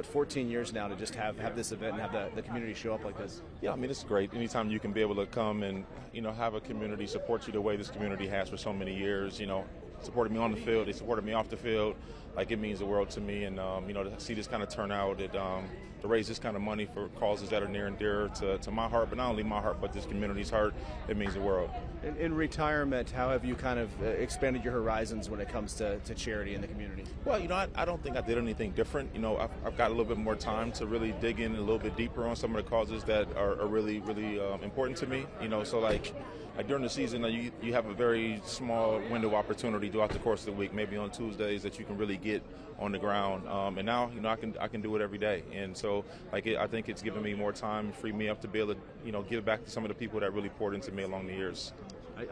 14 years now to just have this event and have the community show up like this? Yeah, I mean, it's great. Anytime you can be able to come and, have a community support you the way this community has for so many years, supported me on the field, they supported me off the field. Like, it means the world to me, and to see this kind of turnout, to raise this kind of money for causes that are near and dear to my heart, but not only my heart, but this community's heart, it means the world. In retirement, how have you kind of expanded your horizons when it comes to charity in the community? Well, I don't think I did anything different. I've got a little bit more time to really dig in a little bit deeper on some of the causes that are really, really important to me. So like during the season, you have a very small window of opportunity throughout the course of the week, maybe on Tuesdays, that you can really get on the ground. And now, I can do it every day. And so, I think it's given me more time, freed me up to be able to, give back to some of the people that really poured into me along the years.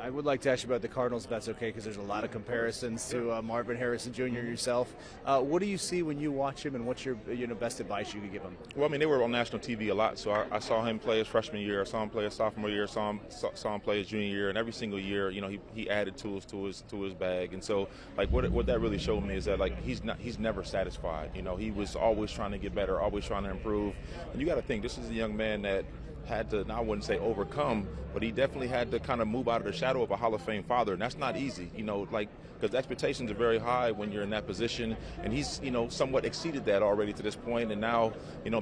I would like to ask you about the Cardinals, if that's okay, because there's a lot of comparisons to Marvin Harrison Jr. yourself. What do you see when you watch him, and what's your best advice you could give him? Well, they were on national TV a lot, so I saw him play his freshman year, I saw him play his sophomore year, saw him play his junior year, and every single year, he added tools to his bag. And so, what that really showed me is that he's never satisfied. He was always trying to get better, always trying to improve. And you got to think, this is a young man that had to, I wouldn't say overcome, but he definitely had to kind of move out of the shadow of a Hall of Fame father, and that's not easy, because expectations are very high when you're in that position, and he's, somewhat exceeded that already to this point, and now,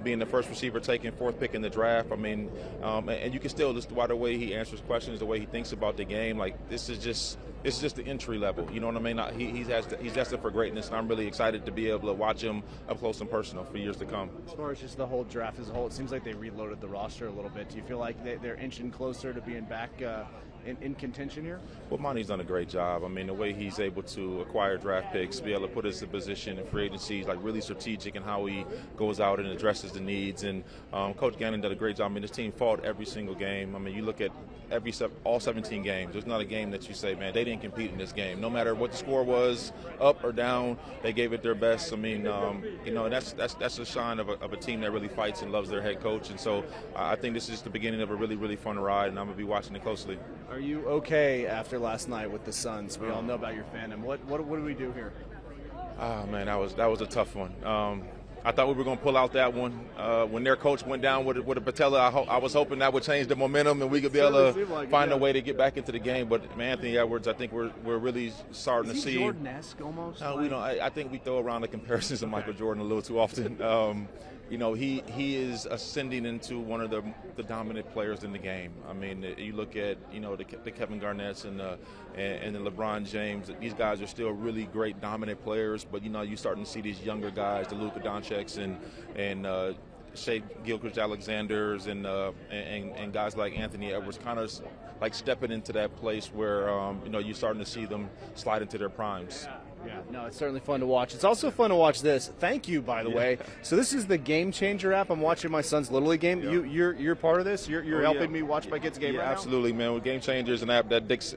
being the first receiver taken, fourth pick in the draft, and you can still, just by the way he answers questions, the way he thinks about the game, this is just the entry level, you know what I mean? He's destined for greatness, and I'm really excited to be able to watch him up close and personal for years to come. As far as just the whole draft as a whole, it seems like they reloaded the roster a little bit. Do you feel like they're inching closer to being back in contention here? Well, Monty's done a great job. The way he's able to acquire draft picks, be able to put us in position in free agency, really strategic in how he goes out and addresses the needs. And Coach Gannon did a great job. This team fought every single game. You look at all 17 games. There's not a game that you say, man, they didn't compete in this game. No matter what the score was, up or down, they gave it their best. That's a sign of a team that really fights and loves their head coach. And so I think this is the beginning of a really, really fun ride, and I'm going to be watching it closely. Are you okay after last night with the Suns? We all know about your fandom. What do we do here? Oh, man, that was a tough one. I thought we were going to pull out that one. When their coach went down with a patella, I was hoping that would change the momentum and we could be able to find a way to get back into the game. But Anthony Edwards, I think we're really starting to see. Jordan-esque almost? I think we throw around the comparisons of Michael Jordan a little too often. He is ascending into one of the dominant players in the game. You look at the Kevin Garnett's and the LeBron James. These guys are still really great dominant players, but you're starting to see these younger guys, the Luka Doncic's and Shea Gilgeous-Alexander's and guys like Anthony Edwards, kind of stepping into that place where you're starting to see them slide into their primes. Yeah, no, it's certainly fun to watch. It's also fun to watch this. Thank you, by the way. So this is the Game Changer app. I'm watching my son's Little League game. Yeah. You're part of this? You're helping me watch my kids' game right now? Absolutely, man. Well, Game Changer is an app that Dick's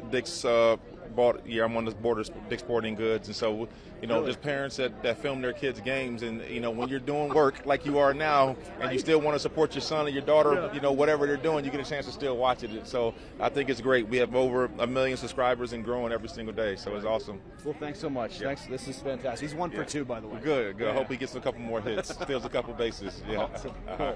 bought. Yeah, I'm on the board of Dick's Sporting Goods, and so there's parents that film their kids' games, and when you're doing work like you are now, and you still want to support your son or your daughter, whatever they're doing, you get a chance to still watch it. So I think it's great. We have over 1 million subscribers and growing every single day, so it's awesome. Well, thanks so much. Thanks. This is fantastic. He's 1 for 2, by the way. Good. I hope he gets a couple more hits, steals a couple bases. Yeah. Awesome. Cool.